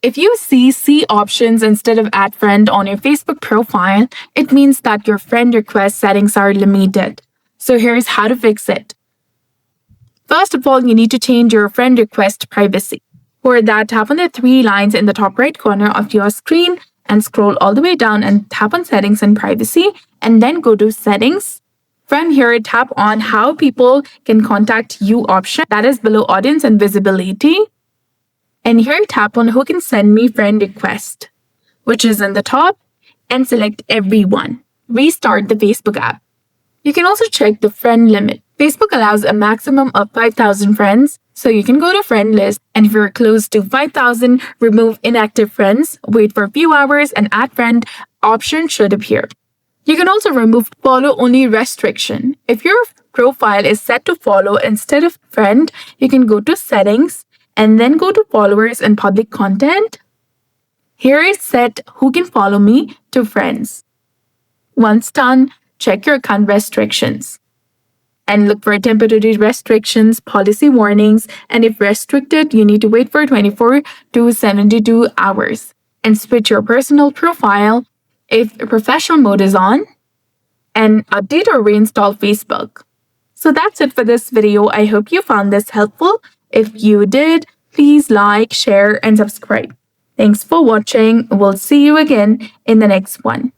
If you see options instead of add friend on your Facebook profile, it means that your friend request settings are limited. So here's how to fix it. First of all, you need to change your friend request privacy. For that, tap on the three lines in the top right corner of your screen and scroll all the way down and tap on settings and privacy and then go to settings. From here, tap on how people can contact you option that is below audience and visibility. And here tap on who can send me friend request, which is in the top, and select everyone. Restart the Facebook app. You can also check the friend limit. Facebook allows a maximum of 5,000 friends, so you can go to friend list, and if you're close to 5,000, remove inactive friends, wait for a few hours, and add friend option should appear. You can also remove follow only restriction. If your profile is set to follow instead of friend, you can go to settings and then go to followers and public content. Here is set who can follow me to friends. Once done, check your account restrictions and look for temporary restrictions, policy warnings, and if restricted, you need to wait for 24 to 72 hours and switch your personal profile if professional mode is on and update or reinstall Facebook. So that's it for this video. I hope you found this helpful. If you did, please like, share, and subscribe. Thanks for watching. We'll see you again in the next one.